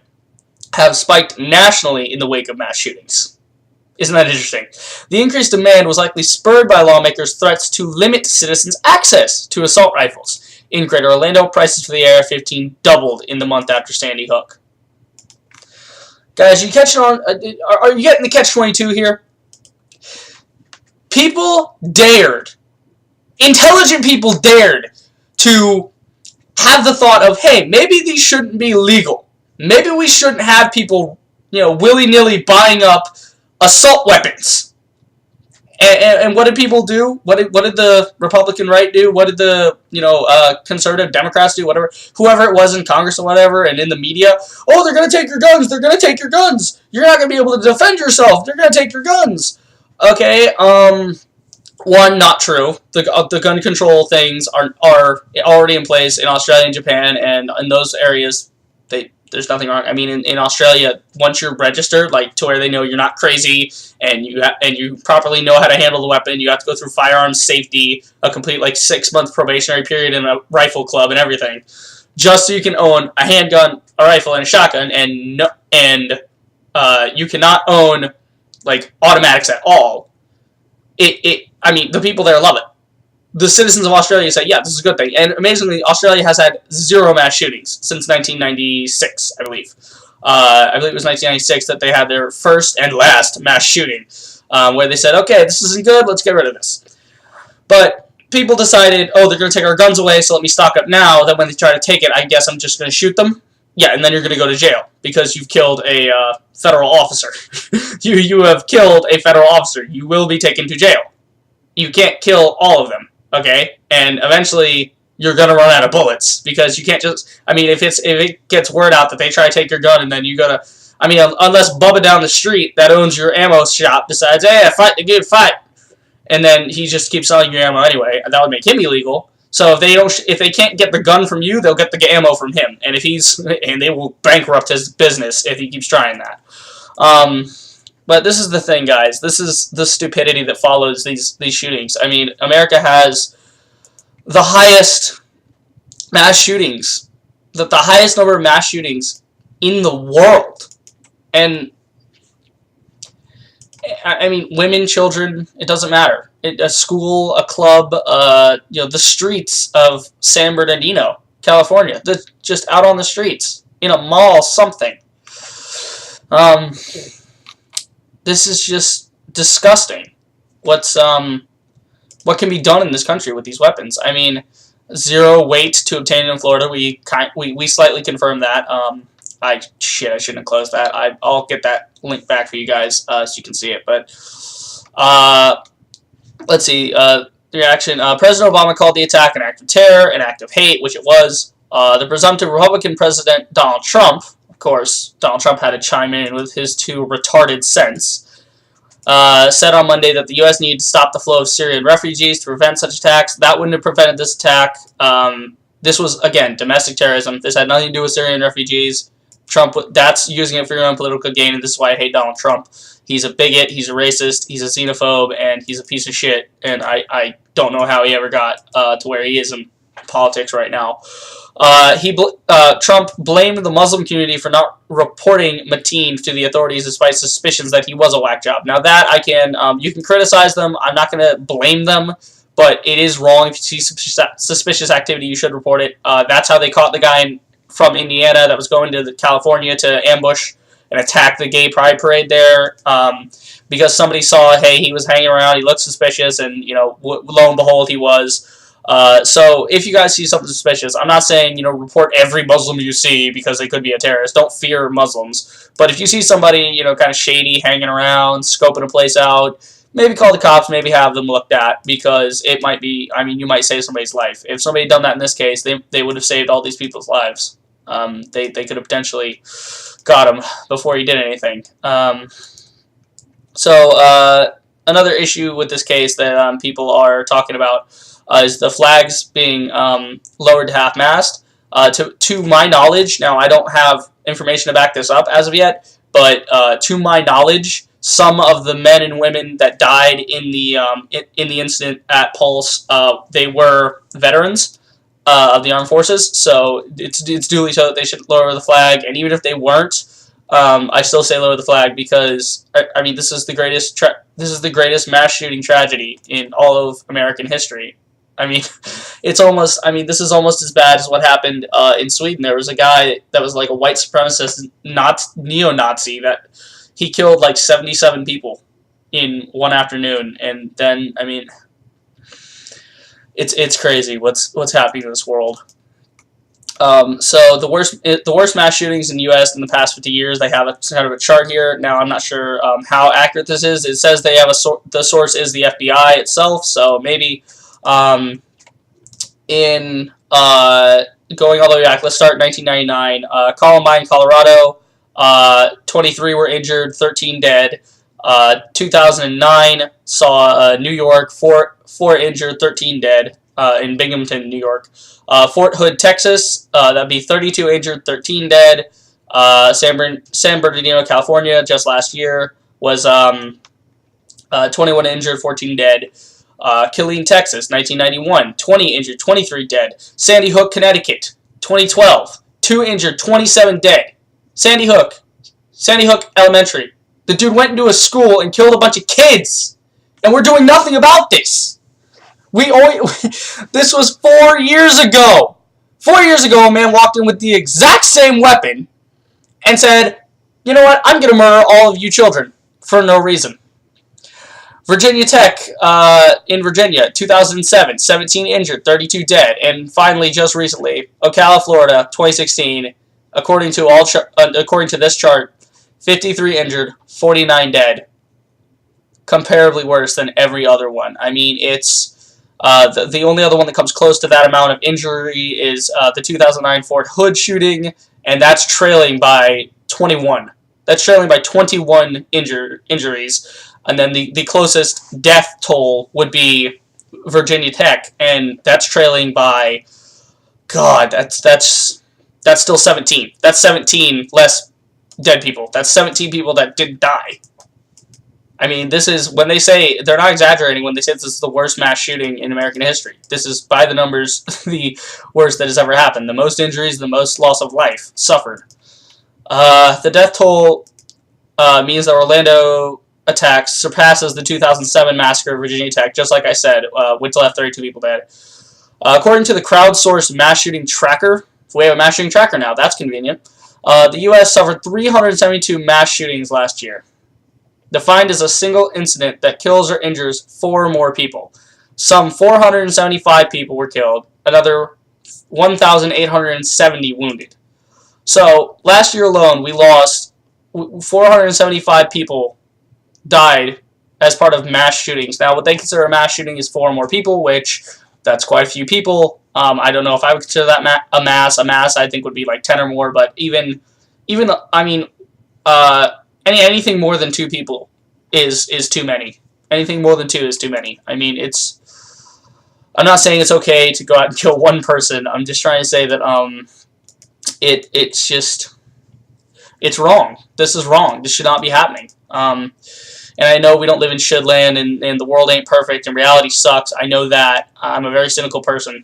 have spiked nationally in the wake of mass shootings. Isn't that interesting? The increased demand was likely spurred by lawmakers' threats to limit citizens' access to assault rifles. In Greater Orlando, prices for the AR-15 doubled in the month after Sandy Hook. Guys, you catching on? Are you getting the catch-22 here? People dared, intelligent people dared to have the thought of, hey, maybe these shouldn't be legal. Maybe we shouldn't have people, willy-nilly buying up assault weapons. And what did people do? What did the Republican right do? What did the conservative Democrats do? Whoever it was in Congress or whatever, and in the media, oh, they're gonna take your guns. They're gonna take your guns. You're not gonna be able to defend yourself. They're gonna take your guns. Okay. One, not true. The gun control things are already in place in Australia and Japan, and in those areas, there's nothing wrong. I mean, in Australia, once you're registered, to where they know you're not crazy and you properly know how to handle the weapon, you have to go through firearms safety, a complete 6-month probationary period in a rifle club and everything, just so you can own a handgun, a rifle, and a shotgun, and you cannot own automatics at all. I mean, the people there love it. The citizens of Australia say, yeah, this is a good thing. And amazingly, Australia has had 0 mass shootings since 1996, I believe. I believe it was 1996 that they had their first and last mass shooting, where they said, okay, this isn't good, let's get rid of this. But people decided, oh, they're going to take our guns away, so let me stock up now, that when they try to take it, I guess I'm just going to shoot them. Yeah, and then you're going to go to jail because you've killed a federal officer. You have killed a federal officer. You will be taken to jail. You can't kill all of them. Okay, and eventually you're gonna run out of bullets because you can't just. I mean, if it gets word out that they try to take your gun and then you gotta. I mean, unless Bubba down the street that owns your ammo shop decides, hey, fight the good fight, and then he just keeps selling you ammo anyway, that would make him illegal. So if they can't get the gun from you, they'll get the ammo from him, and they will bankrupt his business if he keeps trying that. But this is the thing, guys. This is the stupidity that follows these shootings. I mean, America has the highest mass shootings, the highest number of mass shootings in the world. And, I mean, women, children, it doesn't matter. A school, a club, the streets of San Bernardino, California. They're just out on the streets, in a mall, something. This is just disgusting. What can be done in this country with these weapons? I mean, 0 weight to obtain in Florida. We slightly confirmed that. I shouldn't have closed that. I'll get that link back for you guys so you can see it. But let's see. The reaction. President Obama called the attack an act of terror, an act of hate, which it was. The presumptive Republican President Donald Trump. Of course, Donald Trump had to chime in with his 2 retarded cents. Said on Monday that the U.S. needed to stop the flow of Syrian refugees to prevent such attacks. That wouldn't have prevented this attack. This was, again, domestic terrorism. This had nothing to do with Syrian refugees. Trump, that's using it for your own political gain, and this is why I hate Donald Trump. He's a bigot, he's a racist, he's a xenophobe, and he's a piece of shit, and I don't know how he ever got to where he is in politics right now. Trump blamed the Muslim community for not reporting Mateen to the authorities despite suspicions that he was a whack job. Now that you can criticize them. I'm not going to blame them, but it is wrong. If you see suspicious activity, you should report it. That's how they caught the guy from Indiana that was going to California to ambush and attack the gay pride parade there. Because somebody saw, hey, he was hanging around, he looked suspicious, and lo and behold, he was. So if you guys see something suspicious, I'm not saying, report every Muslim you see because they could be a terrorist. Don't fear Muslims. But if you see somebody, kind of shady, hanging around, scoping a place out, maybe call the cops, maybe have them looked at, because it might be, you might save somebody's life. If somebody had done that in this case, they would have saved all these people's lives. They could have potentially got him before he did anything. So another issue with this case that people are talking about, is the flags being lowered to half-mast. To my knowledge, now I don't have information to back this up as of yet, but to my knowledge, some of the men and women that died in the incident at Pulse, they were veterans of the armed forces, so it's duly so that they should lower the flag. And even if they weren't, I still say lower the flag, because I mean, this is the greatest mass shooting tragedy in all of American history. I mean, this is almost as bad as what happened in Sweden. There was a guy that was like a white supremacist, neo-Nazi, that he killed like 77 people in one afternoon. And then, I mean, it's crazy what's happening in this world. So the worst mass shootings in the U.S. in the past 50 years, they have kind of a chart here. Now, I'm not sure how accurate this is. It says they have the source is the FBI itself, so maybe going all the way back, let's start 1999. Columbine, Colorado, 23 were injured, 13 dead. 2009 saw New York, 4 injured, 13 dead in Binghamton, New York. Fort Hood, Texas, that'd be 32 injured, 13 dead. San Bernardino, California, just last year, was 21 injured, 14 dead. Killeen, Texas, 1991, 20 injured, 23 dead. Sandy Hook, Connecticut, 2012, 2 injured, 27 dead. Sandy Hook Elementary. The dude went into a school and killed a bunch of kids, and we're doing nothing about this. This was 4 years ago. 4 years ago, a man walked in with the exact same weapon and said, "You know what? I'm going to murder all of you children for no reason." Virginia Tech in Virginia, 2007, 17 injured, 32 dead. And finally, just recently, Ocala, Florida, 2016, according to this chart, 53 injured, 49 dead. Comparably worse than every other one. I mean, it's the only other one that comes close to that amount of injury is the 2009 Fort Hood shooting, and that's trailing by 21. That's trailing by 21 injuries. And then the closest death toll would be Virginia Tech, and that's trailing by, God, that's still 17. That's 17 less dead people. That's 17 people that didn't die. I mean, this is, when they say, they're not exaggerating when they say this is the worst mass shooting in American history. This is, by the numbers, the worst that has ever happened. The most injuries, the most loss of life suffered. The death toll means that Orlando attacks surpasses the 2007 massacre of Virginia Tech, just like I said, which left 32 people dead. According to the crowdsourced mass shooting tracker, we have a mass shooting tracker now, that's convenient, the U.S. suffered 372 mass shootings last year, defined as a single incident that kills or injures 4 or more people. Some 475 people were killed, another 1,870 wounded. So, last year alone, we lost 475 people died as part of mass shootings. Now, what they consider a mass shooting is 4 or more people, which, that's quite a few people. I don't know if I would consider that a mass. A mass, I think, would be like 10 or more, but even I mean, anything more than 2 people is too many. Anything more than 2 is too many. I mean, I'm not saying it's okay to go out and kill 1 person. I'm just trying to say that it's wrong. This is wrong. This should not be happening. And I know we don't live in shitland, and the world ain't perfect, and reality sucks. I know that. I'm a very cynical person.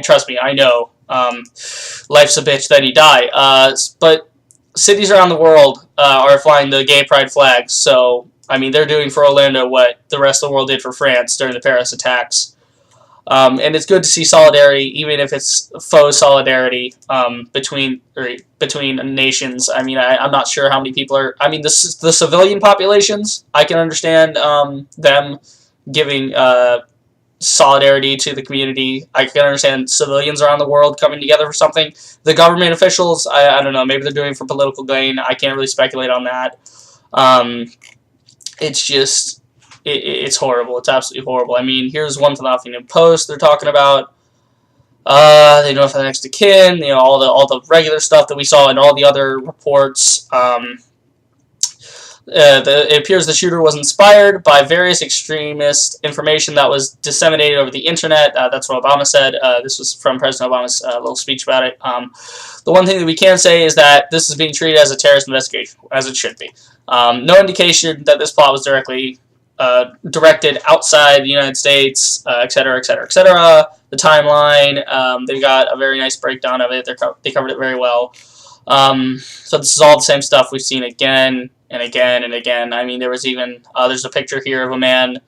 Trust me, I know. Life's a bitch, then you die. But cities around the world are flying the gay pride flags, so, I mean, they're doing for Orlando what the rest of the world did for France during the Paris attacks. And it's good to see solidarity, even if it's faux solidarity between nations. I mean, I'm not sure how many people are. I mean, the civilian populations, I can understand them giving solidarity to the community. I can understand civilians around the world coming together for something. The government officials, I don't know. Maybe they're doing it for political gain. I can't really speculate on that. It's just. It's horrible. It's absolutely horrible. I mean, here's one from the Huffington Post. They're talking about they don't have the next of kin, you know, all the regular stuff that we saw in all the other reports. It appears the shooter was inspired by various extremist information that was disseminated over the internet. That's what Obama said. This was from President Obama's little speech about it. The one thing that we can say is that this is being treated as a terrorist investigation, as it should be. No indication that this plot was directly directed outside the United States, etc., etc., etc. The timeline, they got a very nice breakdown of it. They covered it very well. So this is all the same stuff we've seen again and again and again. I mean, there was even, there's a picture here of a man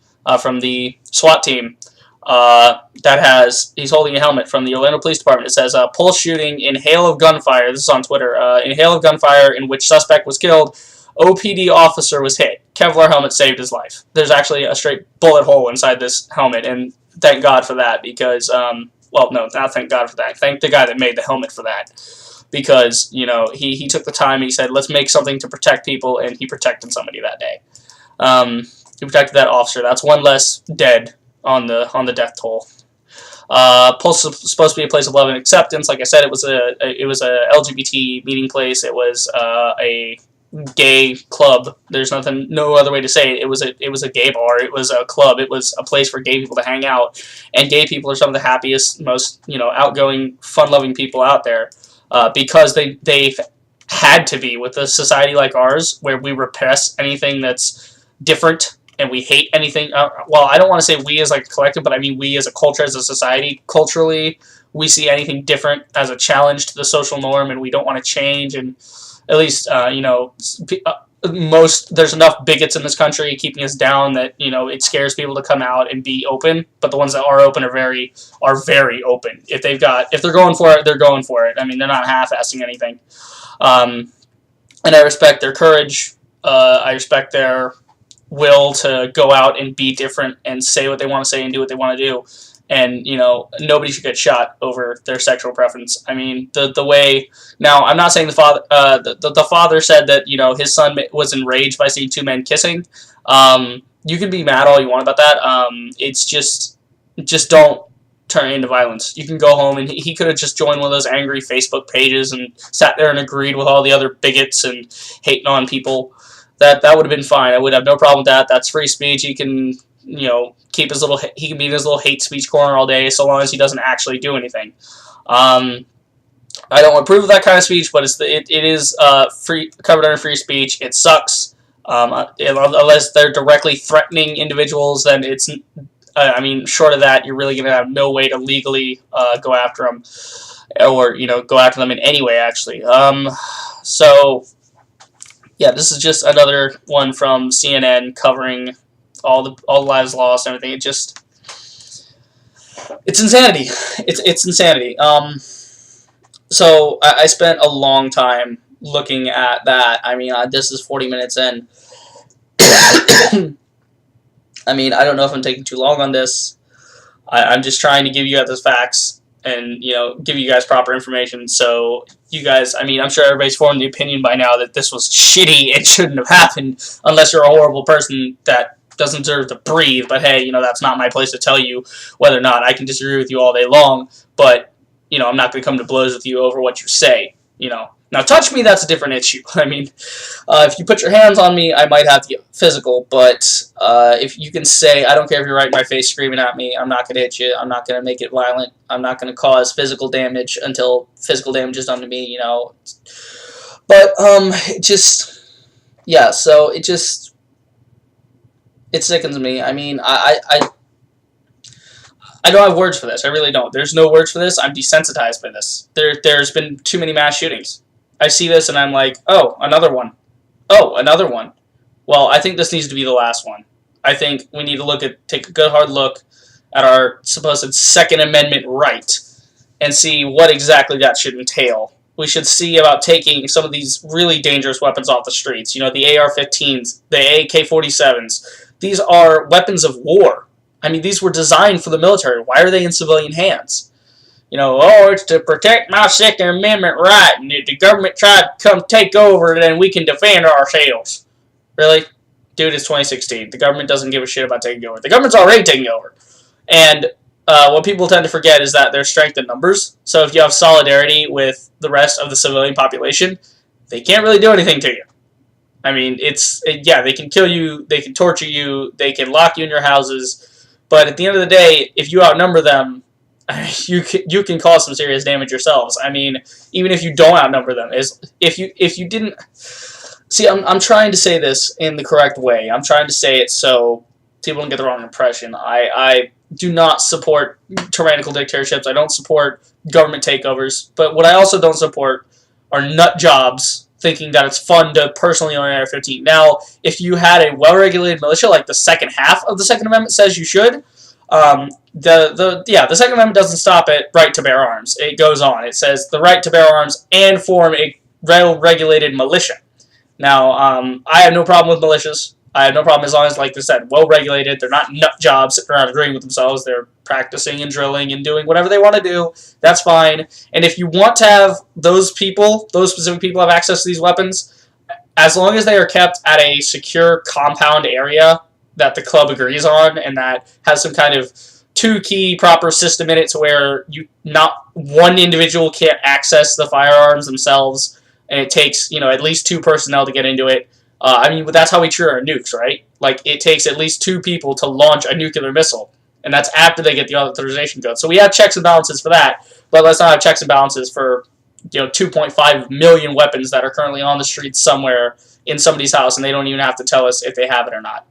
from the SWAT team he's holding a helmet from the Orlando Police Department. It says, pulse shooting in hail of gunfire. This is on Twitter. In hail of gunfire in which suspect was killed. OPD officer was hit. Kevlar helmet saved his life. There's actually a straight bullet hole inside this helmet, and thank God for that because, well, no, not thank God for that. Thank the guy that made the helmet for that. Because, you know, he took the time, he said, let's make something to protect people, and he protected somebody that day. He protected that officer. That's one less dead on the death toll. Pulse is supposed to be a place of love and acceptance. Like I said, it was a LGBT meeting place. It was a gay club. There's no other way to say it. It was a gay bar. It was a club. It was a place for gay people to hang out. And gay people are some of the happiest, most, you know, outgoing, fun-loving people out there. Because they've had to be with a society like ours, where we repress anything that's different and we hate anything. Well, I don't want to say we as like a collective, but I mean we as a culture, as a society. Culturally, we see anything different as a challenge to the social norm, and we don't want to change. And at least, you know, there's enough bigots in this country keeping us down that, you know, it scares people to come out and be open. But the ones that are open are very open. If they're going for it, they're going for it. I mean, they're not half-assing anything. And I respect their courage. I respect their will to go out and be different and say what they want to say and do what they want to do. And, you know, nobody should get shot over their sexual preference. I mean, the way... Now, I'm not saying the father... the father said that, you know, his son was enraged by seeing two men kissing. You can be mad all you want about that. It's just don't turn it into violence. You can go home, and he could have just joined one of those angry Facebook pages and sat there and agreed with all the other bigots and hating on people. That would have been fine. I would have no problem with that. That's free speech. He can... you know, he can be in his little hate speech corner all day, so long as he doesn't actually do anything. I don't approve of that kind of speech, but it is covered under free speech. It sucks. Unless they're directly threatening individuals, then it's. I mean, short of that, you're really going to have no way to legally go after them, or, you know, go after them in any way. Actually, so yeah, this is just another one from CNN covering all the lives lost and everything. It's insanity. It's insanity. So I spent a long time looking at that. I mean, this is 40 minutes in. I mean, I don't know if I'm taking too long on this. I'm just trying to give you guys the facts and, you know, give you guys proper information. So you guys, I mean, I'm sure everybody's formed the opinion by now that this was shitty and shouldn't have happened, unless you're a horrible person that doesn't deserve to breathe. But hey, you know, that's not my place to tell you whether or not. I can disagree with you all day long, but, you know, I'm not going to come to blows with you over what you say, you know. Now, touch me, that's a different issue. I mean, if you put your hands on me, I might have to get physical, but if you can say, I don't care if you're right in my face screaming at me, I'm not going to hit you, I'm not going to make it violent, I'm not going to cause physical damage until physical damage is done to me, you know. But, it just, yeah, so it sickens me. I mean, I don't have words for this. I really don't. There's no words for this. I'm desensitized by this. There's been too many mass shootings. I see this and I'm like, oh, another one. Oh, another one. Well, I think this needs to be the last one. I think we need to take a good hard look at our supposed Second Amendment right and see what exactly that should entail. We should see about taking some of these really dangerous weapons off the streets. You know, the AR-15s, the AK-47s. These are weapons of war. I mean, these were designed for the military. Why are they in civilian hands? You know, oh, it's to protect my Second Amendment right, and if the government tried to come take over, then we can defend ourselves. Really? Dude, it's 2016. The government doesn't give a shit about taking over. The government's already taking over. And what people tend to forget is that there's strength in numbers. So if you have solidarity with the rest of the civilian population, they can't really do anything to you. I mean, yeah, they can kill you, they can torture you, they can lock you in your houses, but at the end of the day, if you outnumber them, you can cause some serious damage yourselves. I mean, even if you don't outnumber them, if you didn't see, I'm trying to say this in the correct way. I'm trying to say it so people don't get the wrong impression. I do not support tyrannical dictatorships. I don't support government takeovers. But what I also don't support are nut jobs thinking that it's fun to personally own an AR-15. Now, if you had a well-regulated militia, like the second half of the Second Amendment says you should, the Second Amendment doesn't stop at right to bear arms. It goes on. It says the right to bear arms and form a well-regulated militia. Now, I have no problem with militias. I have no problem as long as, like I said, well-regulated. They're not nut jobs sitting around agreeing with themselves. They're practicing and drilling and doing whatever they want to do. That's fine. And if you want to have those people, those specific people have access to these weapons, as long as they are kept at a secure compound area that the club agrees on and that has some kind of two-key proper system in it to where not one individual can't access the firearms themselves, and it takes, at least 2 personnel to get into it. I mean, that's how we treat our nukes, right? Like, it takes at least 2 people to launch a nuclear missile, and that's after they get the authorization code. So we have checks and balances for that, but let's not have checks and balances for, 2.5 million weapons that are currently on the streets somewhere in somebody's house, and they don't even have to tell us if they have it or not.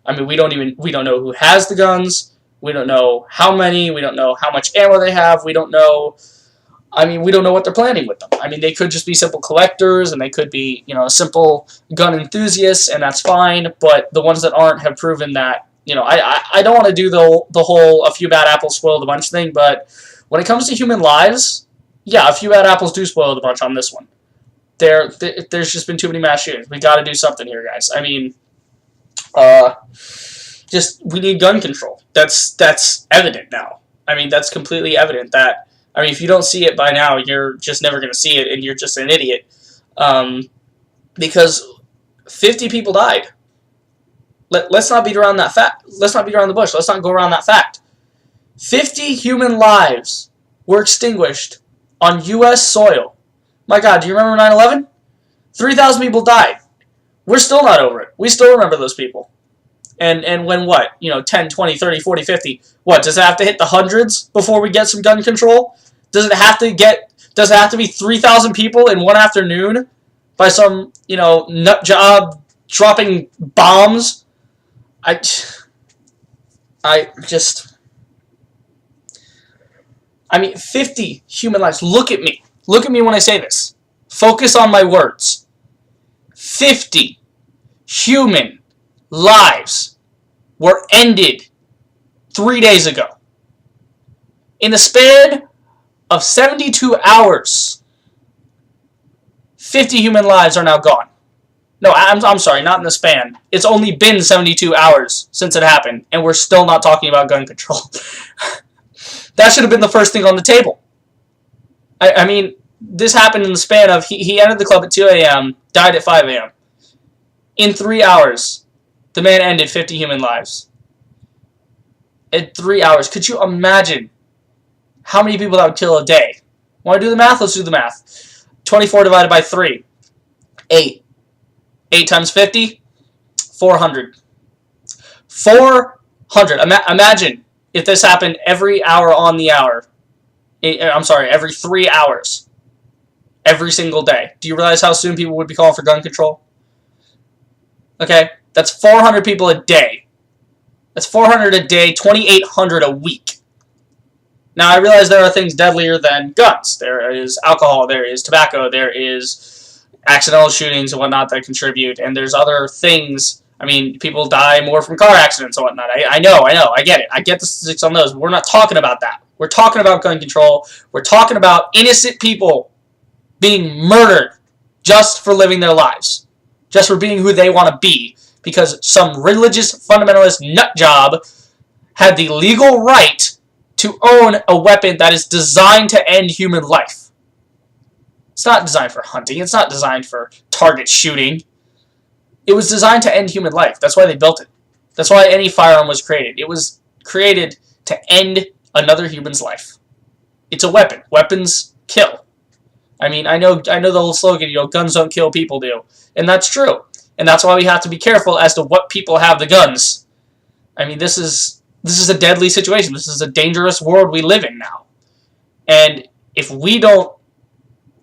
I mean, we don't know who has the guns. We don't know how many. We don't know how much ammo they have. We don't know. I mean, we don't know what they're planning with them. I mean, they could just be simple collectors, and they could be, simple gun enthusiasts, and that's fine. But the ones that aren't have proven that, I don't want to do the whole a few bad apples spoil the bunch thing, but when it comes to human lives, yeah, a few bad apples do spoil the bunch on this one. There's just been too many mass shootings. We got to do something here, guys. I mean, we need gun control. That's evident now. I mean, that's completely evident that. I mean, if you don't see it by now, you're just never going to see it, and you're just an idiot. Because 50 people died. Let's not beat around that fact. Let's not beat around the bush. Let's not go around that fact. 50 human lives were extinguished on U.S. soil. My God, do you remember 9/11? 3,000 people died. We're still not over it. We still remember those people. And when what? 10, 20, 30, 40, 50. What, does it have to hit the hundreds before we get some gun control? Does it have to be 3,000 people in one afternoon by some, nut job dropping bombs? I mean, 50 human lives. Look at me. Look at me when I say this. Focus on my words. 50 human lives were ended 3 days ago. In the span of 72 hours, 50 human lives are now gone. No, I'm sorry, not in the span. It's only been 72 hours since it happened, and we're still not talking about gun control. That should have been the first thing on the table. I mean, this happened in the span of, he entered the club at 2 a.m., died at 5 a.m. In 3 hours, the man ended 50 human lives. In 3 hours. Could you imagine how many people that would kill a day? Want to do the math? Let's do the math. 24 divided by 3. 8. 8 times 50? 400. 400. Imagine if this happened every hour on the hour. I'm sorry, every 3 hours. Every single day. Do you realize how soon people would be calling for gun control? Okay? That's 400 people a day. That's 400 a day, 2,800 a week. Now, I realize there are things deadlier than guns. There is alcohol, there is tobacco, there is accidental shootings and whatnot that contribute, and there's other things. I mean, people die more from car accidents and whatnot. I know, I get it. I get the statistics on those, but we're not talking about that. We're talking about gun control. We're talking about innocent people being murdered just for living their lives. Just for being who they want to be. Because some religious fundamentalist nutjob had the legal right to own a weapon that is designed to end human life. It's not designed for hunting. It's not designed for target shooting. It was designed to end human life. That's why they built it. That's why any firearm was created. It was created to end another human's life. It's a weapon. Weapons kill. I mean, I know the whole slogan, guns don't kill, people do. And that's true. And that's why we have to be careful as to what people have the guns. I mean, this is a deadly situation. This is a dangerous world we live in now. And if we don't,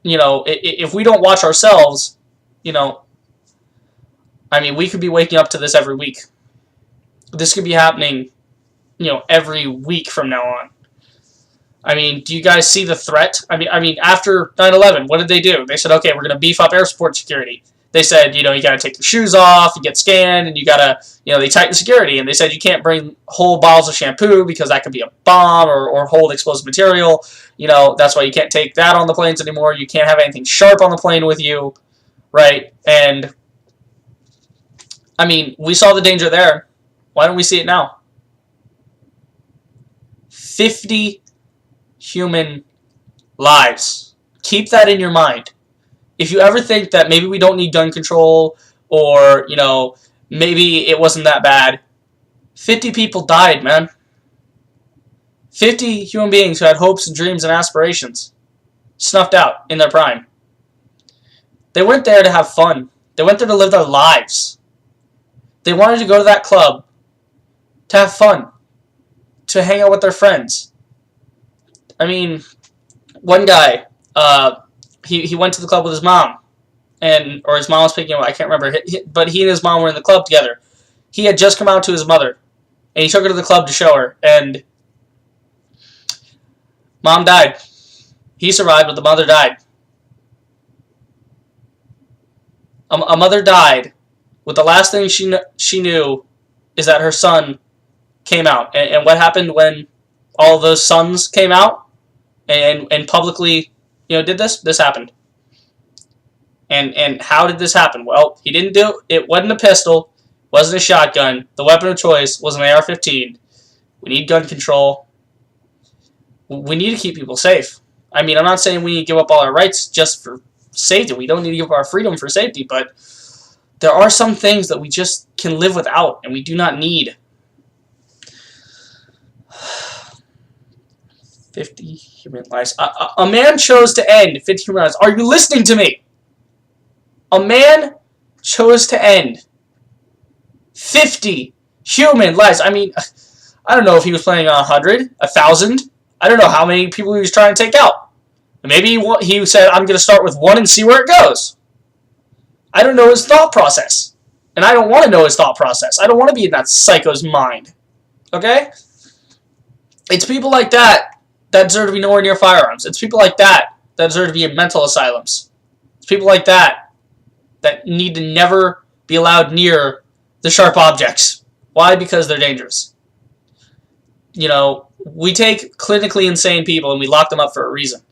if we don't watch ourselves, I mean, we could be waking up to this every week. This could be happening, every week from now on. I mean, do you guys see the threat? I mean, after 9/11, what did they do? They said, okay, we're going to beef up airport security. They said, you got to take your shoes off, you get scanned, and you got to, they tighten security. And they said you can't bring whole bottles of shampoo because that could be a bomb or hold explosive material. That's why you can't take that on the planes anymore. You can't have anything sharp on the plane with you, right? And, I mean, we saw the danger there. Why don't we see it now? 50 human lives. Keep that in your mind. If you ever think that maybe we don't need gun control or, maybe it wasn't that bad, 50 people died, man. 50 human beings who had hopes and dreams and aspirations snuffed out in their prime. They weren't there to have fun. They went there to live their lives. They wanted to go to that club to have fun, to hang out with their friends. I mean, one guy, he went to the club with his mom, or his mom was picking him up, I can't remember, but he and his mom were in the club together. He had just come out to his mother, and he took her to the club to show her, and mom died. He survived, but the mother died. A mother died, with the last thing she knew is that her son came out. And what happened when all those sons came out and publicly, did this? This happened. And how did this happen? Well, he didn't do it. It wasn't a pistol. Wasn't a shotgun. The weapon of choice was an AR-15. We need gun control. We need to keep people safe. I mean, I'm not saying we need to give up all our rights just for safety. We don't need to give up our freedom for safety, but there are some things that we just can live without, and we do not need. 50 human lives. A man chose to end 50 human lives. Are you listening to me? A man chose to end 50 human lives. I mean, I don't know if he was planning on 100, 1,000. I don't know how many people he was trying to take out. Maybe he said, I'm going to start with one and see where it goes. I don't know his thought process. And I don't want to know his thought process. I don't want to be in that psycho's mind. Okay? It's people like that deserve to be nowhere near firearms. It's people like that deserve to be in mental asylums. It's people like that need to never be allowed near the sharp objects. Why? Because they're dangerous. We take clinically insane people and we lock them up for a reason.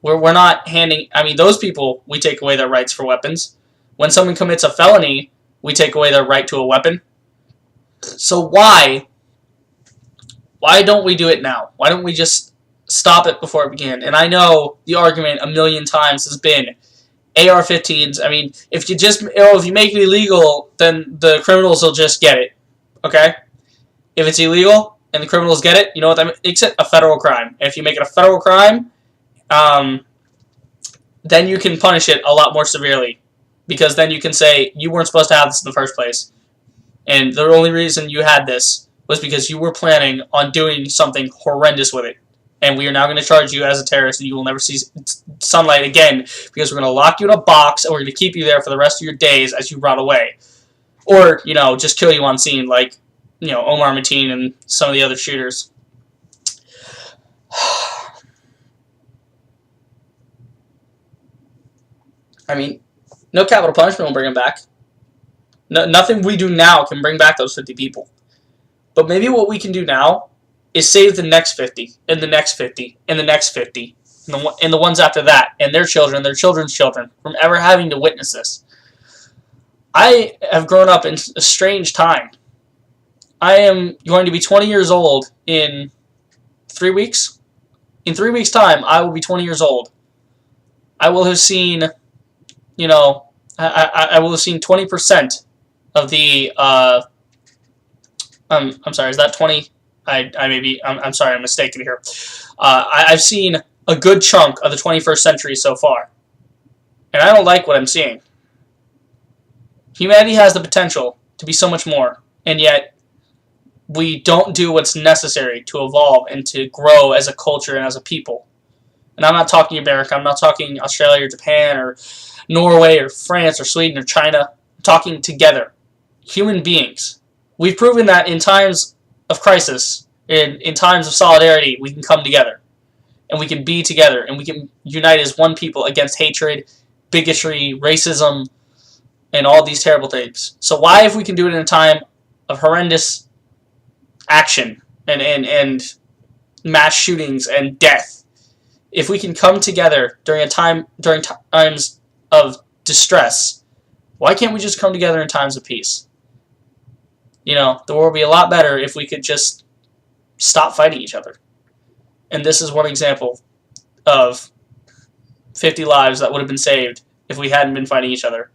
We're not handing... I mean, those people, we take away their rights for weapons. When someone commits a felony, we take away their right to a weapon. So why don't we do it now? Why don't we just stop it before it began? And I know the argument a million times has been AR-15s. I mean, if you make it illegal, then the criminals will just get it. Okay? If it's illegal and the criminals get it, you know what that makes it? A federal crime. And if you make it a federal crime, then you can punish it a lot more severely. Because then you can say, you weren't supposed to have this in the first place. And the only reason you had this was because you were planning on doing something horrendous with it. And we are now going to charge you as a terrorist, and you will never see sunlight again, because we're going to lock you in a box, and we're going to keep you there for the rest of your days as you rot away. Or, just kill you on scene, like, Omar Mateen and some of the other shooters. I mean, no capital punishment will bring them back. Nothing we do now can bring back those 50 people. But maybe what we can do now is save the next 50, and the next 50, and the next 50, and the ones after that, and their children, their children's children, from ever having to witness this. I have grown up in a strange time. I am going to be 20 years old in 3 weeks. In 3 weeks' time, I will be 20 years old. I will have seen, I will have seen 20% of the, I'm sorry, is that 20? I'm sorry, I'm mistaken here. I've seen a good chunk of the 21st century so far. And I don't like what I'm seeing. Humanity has the potential to be so much more, and yet we don't do what's necessary to evolve and to grow as a culture and as a people. And I'm not talking America, I'm not talking Australia or Japan or Norway or France or Sweden or China. I'm talking together. Human beings. We've proven that in times of crisis, in times of solidarity, we can come together. And we can be together. And we can unite as one people against hatred, bigotry, racism, and all these terrible things. So why, if we can do it in a time of horrendous action and mass shootings and death, if we can come together during times of distress, why can't we just come together in times of peace? You know, the world would be a lot better if we could just stop fighting each other. And this is one example of 50 lives that would have been saved if we hadn't been fighting each other.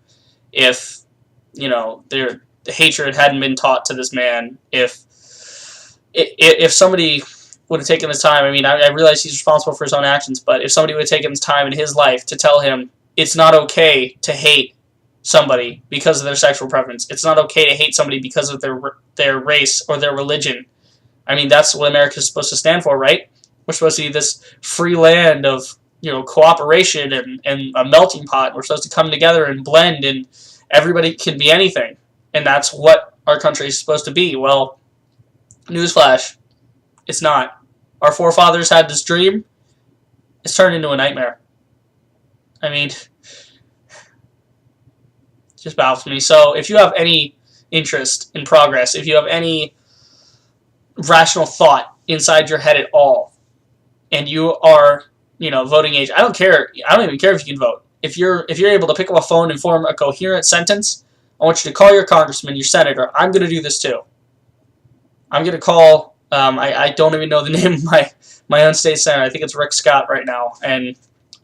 If, you know, the hatred hadn't been taught to this man. If somebody would have taken this time, I mean, I realize he's responsible for his own actions, but if somebody would have taken this time in his life to tell him it's not okay to hate somebody because of their sexual preference, it's not okay to hate somebody because of their race or their religion. I mean, that's what America is supposed to stand for, right? We're supposed to be this free land of, you know, cooperation and a melting pot. We're supposed to come together and blend, and everybody can be anything. And that's what our country is supposed to be. Well, newsflash, it's not. Our forefathers had this dream. It's turned into a nightmare. I mean, it just baffles me. So if you have any interest in progress, if you have any rational thought inside your head at all, and you are, you know, voting age, I don't care. I don't even care if you can vote. If you're able to pick up a phone and form a coherent sentence, I want you to call your congressman, your senator. I'm going to do this too. I'm going to call, I don't even know the name of my own state senator. I think it's Rick Scott right now. And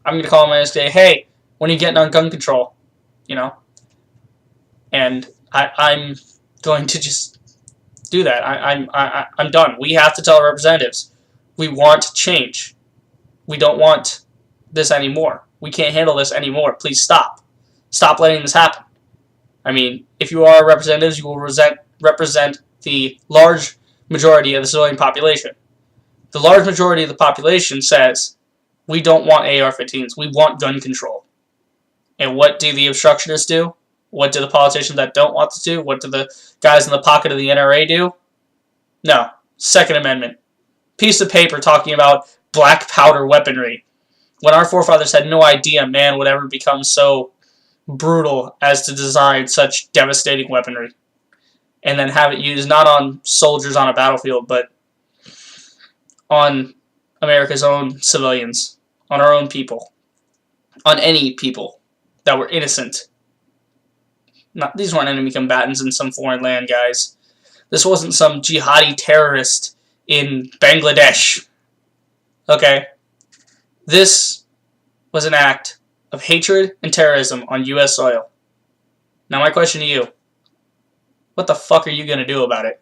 I'm going to call him and say, hey, when are you getting on gun control? You know? And I'm going to just do that. I'm done. We have to tell our representatives, we want change. We don't want this anymore. We can't handle this anymore. Please stop. Stop letting this happen. I mean, if you are representatives, you will represent the large majority of the civilian population. The large majority of the population says, we don't want AR-15s. We want gun control. And what do the obstructionists do? What do the politicians that don't want to do? What do the guys in the pocket of the NRA do? No. Second Amendment. Piece of paper talking about black powder weaponry. When our forefathers had no idea man would ever become so brutal as to design such devastating weaponry. And then have it used not on soldiers on a battlefield, but on America's own civilians. On our own people. On any people that were innocent. These weren't enemy combatants in some foreign land, guys. This wasn't some jihadi terrorist in Bangladesh. Okay? This was an act of hatred and terrorism on U.S. soil. Now my question to you, what the fuck are you going to do about it?